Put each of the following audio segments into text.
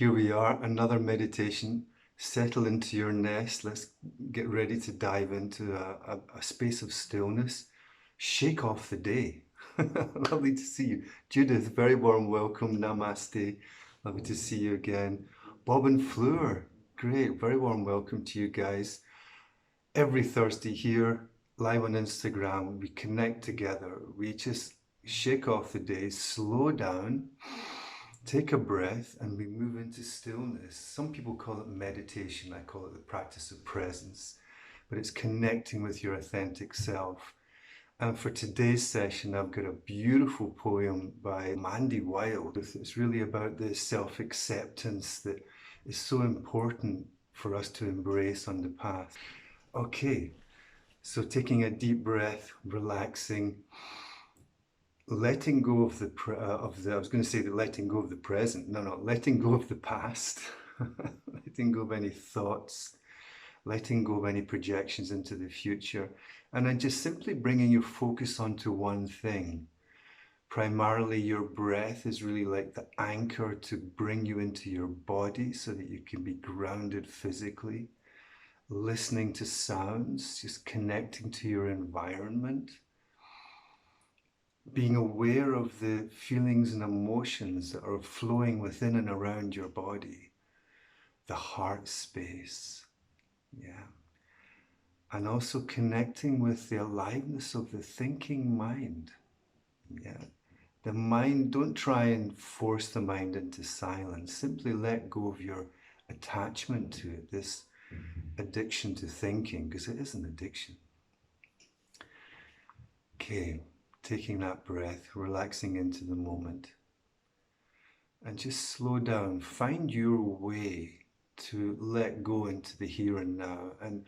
Here we are, another meditation. Settle into your nest. Let's get ready to dive into a space of stillness. Shake off the day. Lovely to see you. Judith, very warm welcome. Namaste. Lovely to see you again. Bob and Fleur, great. Very warm welcome to you guys. Every Thursday here, live on Instagram, we connect together. We just shake off the day, slow down, take a breath, and we move into stillness. Some people call it meditation. I call it the practice of presence, but it's connecting with your authentic self. And for today's session, I've got a beautiful poem by Mandy Wild. It's really about the self-acceptance that is so important for us to embrace on the path. Okay, so taking a deep breath, relaxing, letting go of the, I was going to say the letting go of the present. No, letting go of the past, letting go of any thoughts, letting go of any projections into the future, and then just simply bringing your focus onto one thing. Primarily, your breath is really like the anchor to bring you into your body so that you can be grounded physically. Listening to sounds, just connecting to your environment, being aware of the feelings and emotions that are flowing within and around your body, the heart space, yeah. And also connecting with the aliveness of the thinking mind, yeah. The mind, don't try and force the mind into silence, simply let go of your attachment to it, this addiction to thinking, because it is an addiction. Okay, taking that breath, relaxing into the moment, and just slow down. Find your way to let go into the here and now, and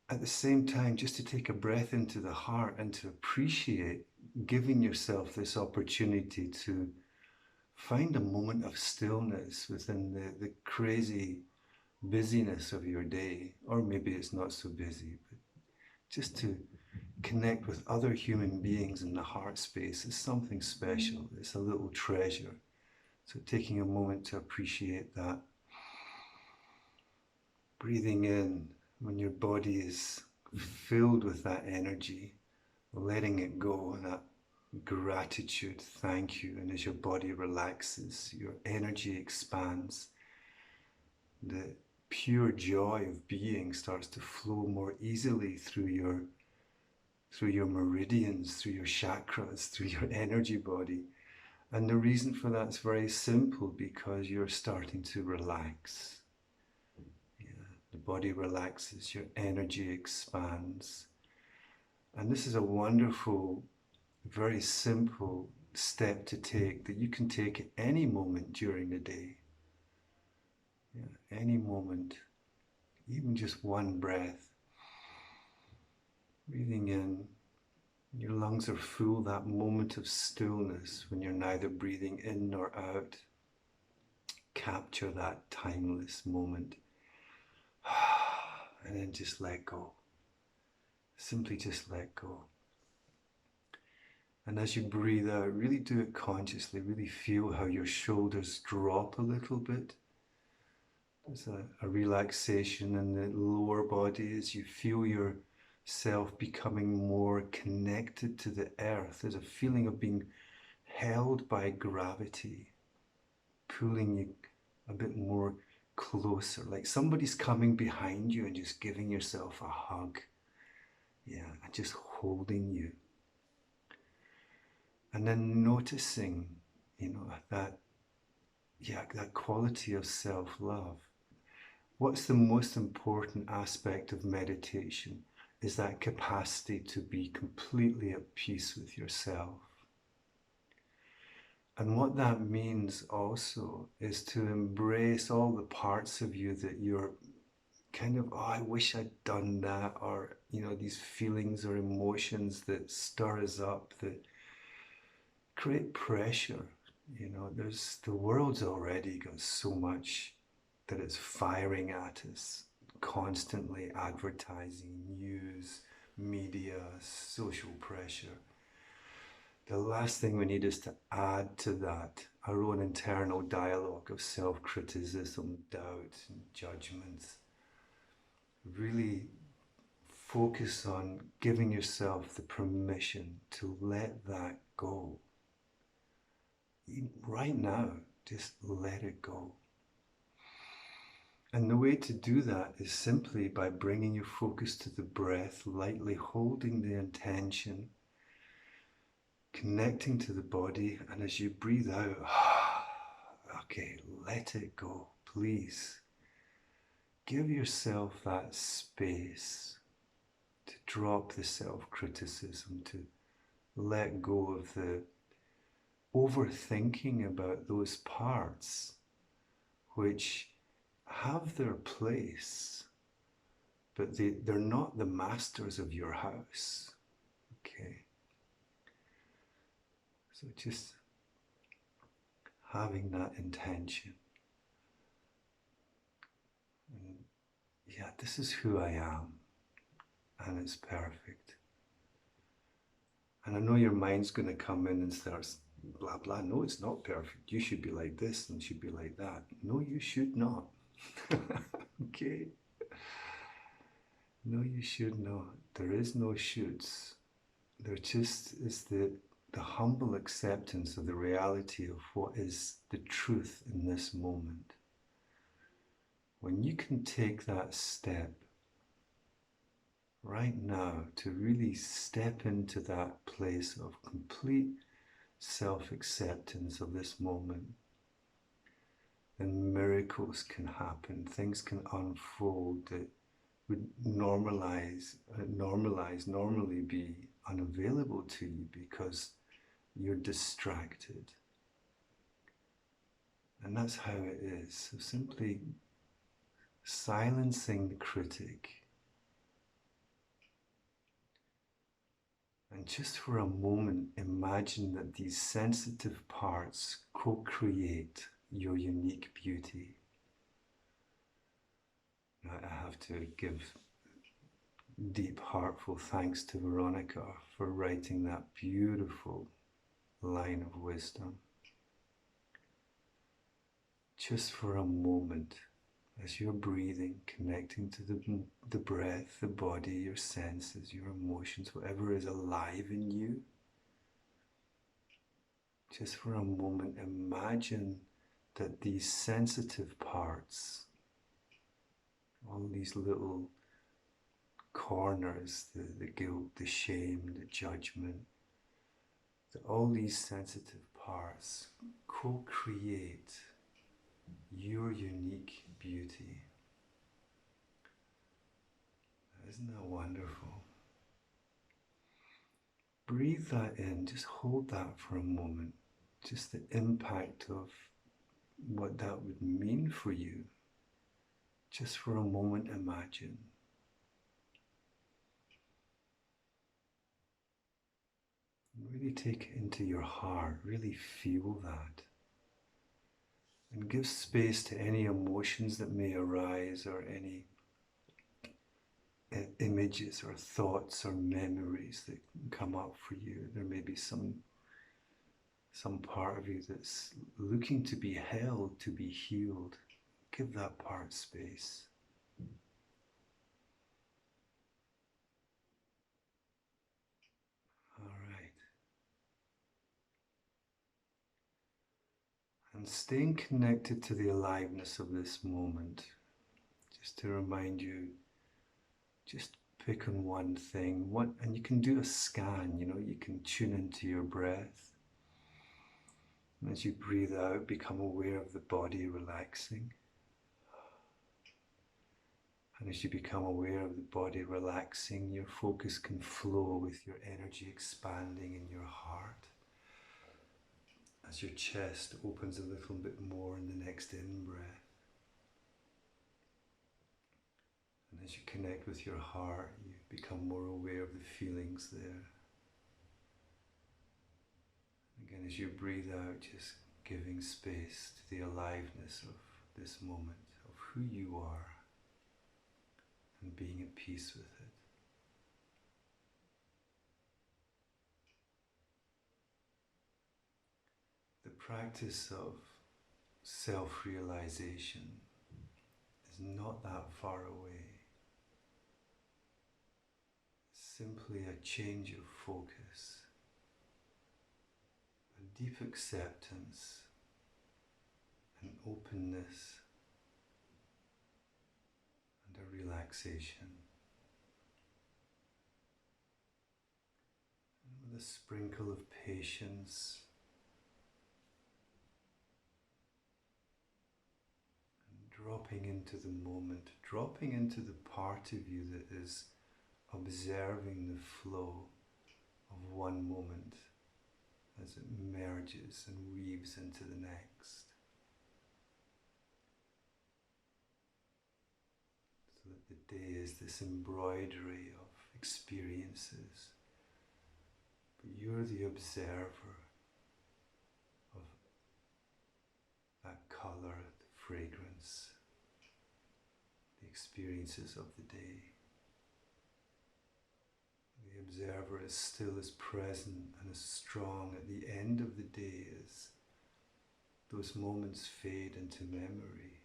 at the same time, just to take a breath into the heart and to appreciate giving yourself this opportunity to find a moment of stillness within the crazy busyness of your day, or maybe it's not so busy, but just to connect with other human beings in the heart space is something special. It's a little treasure. So taking a moment to appreciate that. Breathing in when your body is filled with that energy, letting it go, and that gratitude, thank you. And as your body relaxes, your energy expands. The pure joy of being starts to flow more easily through your meridians, through your chakras, through your energy body. And the reason for that is very simple, because you're starting to relax. Yeah, the body relaxes, your energy expands. And this is a wonderful, very simple step to take that you can take at any moment during the day. Yeah, any moment, even just one breath. Breathing in, your lungs are full, that moment of stillness when you're neither breathing in nor out. Capture that timeless moment. And then just let go. Simply just let go. And as you breathe out, really do it consciously. Really feel how your shoulders drop a little bit. There's a relaxation in the lower body as you feel yourself becoming more connected to the earth. There's a feeling of being held by gravity, pulling you a bit more closer, like somebody's coming behind you and just giving yourself a hug. Yeah, and just holding you. And then noticing, that quality of self-love. What's the most important aspect of meditation is that capacity to be completely at peace with yourself. And what that means also is to embrace all the parts of you that you're kind of, oh, I wish I'd done that, or, these feelings or emotions that stir us up, that create pressure. The world's already got so much that it's firing at us, constantly advertising, news, media, social pressure. The last thing we need is to add to that our own internal dialogue of self-criticism, doubt, and judgments. Really focus on giving yourself the permission to let that go. Right now, just let it go. And the way to do that is simply by bringing your focus to the breath, lightly holding the intention, connecting to the body, and as you breathe out, okay, let it go, please. Give yourself that space to drop the self-criticism, to let go of the overthinking about those parts which have their place, but they're not the masters of your house. Okay. So just having that intention. And yeah, this is who I am, and it's perfect. And I know your mind's going to come in and start blah blah. No, it's not perfect. You should be like this and should be like that. No, you should not. Okay? No, you should not. There is no shoulds. There just is the humble acceptance of the reality of what is the truth in this moment. When you can take that step right now to really step into that place of complete self-acceptance of this moment, then miracles can happen, things can unfold that would normally be unavailable to you because you're distracted. And that's how it is. So simply silencing the critic, and just for a moment imagine that these sensitive parts co-create your unique beauty. Now, I have to give deep, heartful thanks to Veronica for writing that beautiful line of wisdom. Just for a moment, as you're breathing, connecting to the breath, the body, your senses, your emotions, whatever is alive in you, just for a moment, imagine that these sensitive parts, all these little corners, the guilt, the shame, the judgment, that all these sensitive parts co-create your unique beauty. Isn't that wonderful? Breathe that in, just hold that for a moment, just the impact of what that would mean for you. Just for a moment, imagine. Really take it into your heart, really feel that. And give space to any emotions that may arise or any images or thoughts or memories that come up for you. There may be some part of you that's looking to be held, to be healed. Give that part space. All right. And staying connected to the aliveness of this moment, just to remind you, just pick on one thing, and you can do a scan, you can tune into your breath. And as you breathe out, become aware of the body relaxing. And as you become aware of the body relaxing, your focus can flow with your energy expanding in your heart. As your chest opens a little bit more in the next in-breath. And as you connect with your heart, you become more aware of the feelings there. Again, as you breathe out, just giving space to the aliveness of this moment, of who you are, and being at peace with it. The practice of self-realization is not that far away. Simply a change of focus, a deep acceptance, an openness, and a relaxation. And with a sprinkle of patience and dropping into the moment, dropping into the part of you that is observing the flow of one moment as it merges and weaves into the next, so that the day is this embroidery of experiences, but you're the observer of that color, the fragrance, the experiences of the day. The observer is still as present and as strong at the end of the day as those moments fade into memory.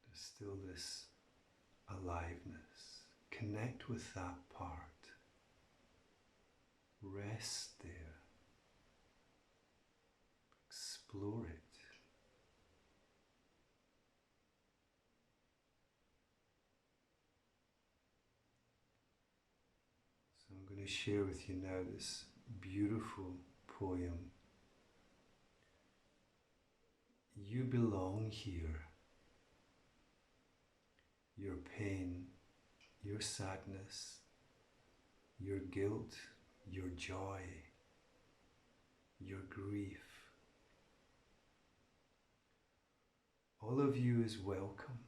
There's still this aliveness. Connect with that part. Rest there. Explore it. So I'm going to share with you now this beautiful poem. You belong here. Your pain, your sadness, your guilt, your joy, your grief. All of you is welcome.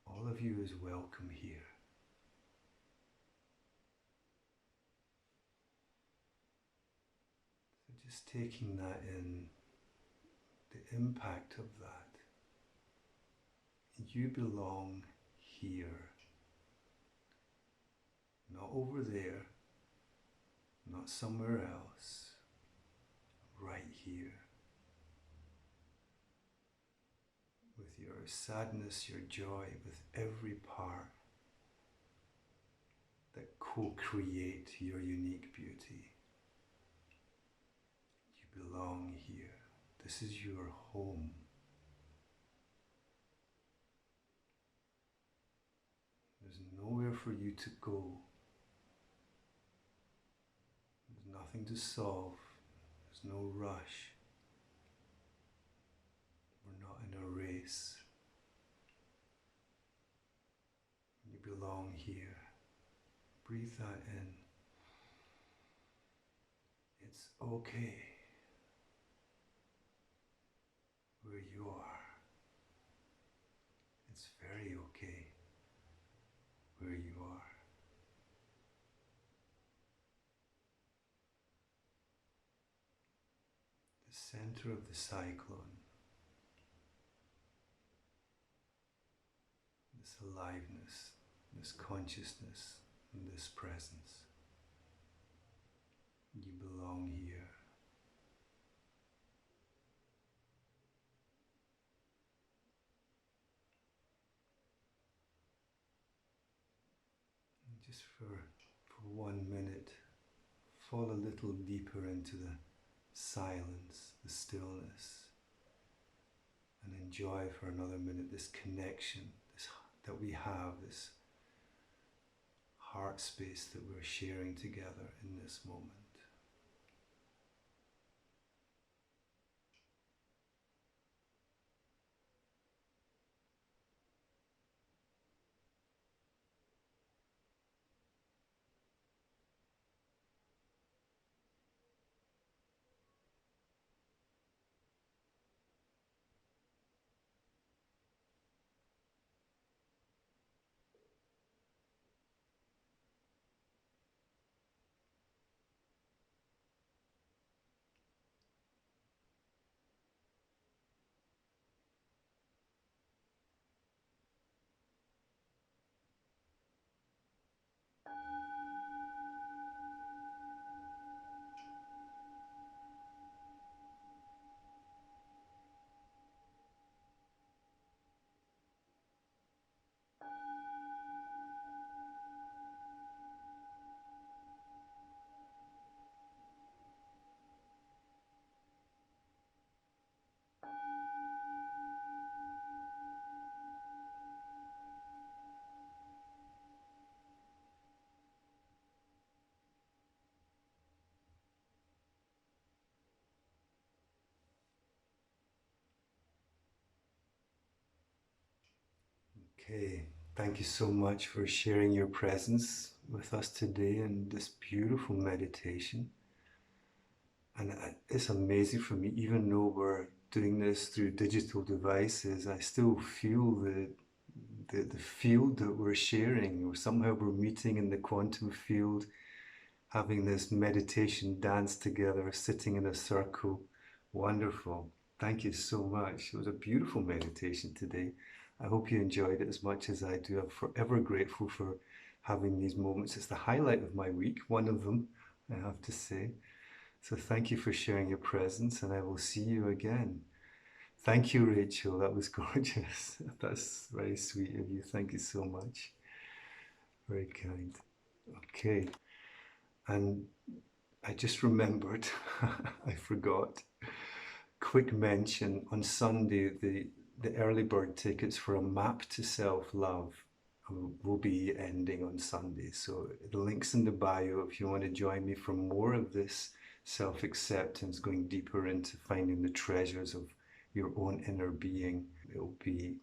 All of you is welcome here. So just taking that in, the impact of that. You belong here. Not over there, not somewhere else, right here. With your sadness, your joy, with every part that co-create your unique beauty. You belong here. This is your home. There's nowhere for you to go. There's nothing to solve. There's no rush. We're not in a race. You belong here. Breathe that in. It's okay where you are. It's very okay where you are. The center of the cyclone. This aliveness, this consciousness, and this presence. You belong here. And just for 1 minute, fall a little deeper into the silence, the stillness, and enjoy for another minute this connection that we have, this heart space that we're sharing together in this moment. Okay, thank you so much for sharing your presence with us today in this beautiful meditation. And it's amazing for me, even though we're doing this through digital devices, I still feel the field that we're sharing, or somehow we're meeting in the quantum field, having this meditation dance together, sitting in a circle. Wonderful. Thank you so much. It was a beautiful meditation today. I hope you enjoyed it as much as I do. I'm forever grateful for having these moments. It's the highlight of my week, one of them, I have to say. So thank you for sharing your presence, and I will see you again. Thank you, Rachel. That was gorgeous. That's very sweet of you. Thank you so much. Very kind. Okay. And I just remembered, I forgot. Quick mention on Sunday, the early bird tickets for a map to self love will be ending on Sunday. So the link's in the bio if you want to join me for more of this self acceptance, going deeper into finding the treasures of your own inner being. It'll be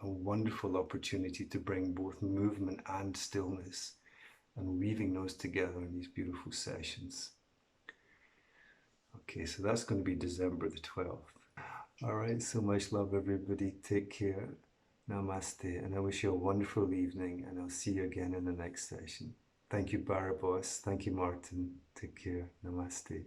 a wonderful opportunity to bring both movement and stillness and weaving those together in these beautiful sessions. Okay, so that's going to be December the 12th. All right, so much love, everybody. Take care. Namaste. And I wish you a wonderful evening, and I'll see you again in the next session. Thank you, Barabos. Thank you, Martin. Take care. Namaste.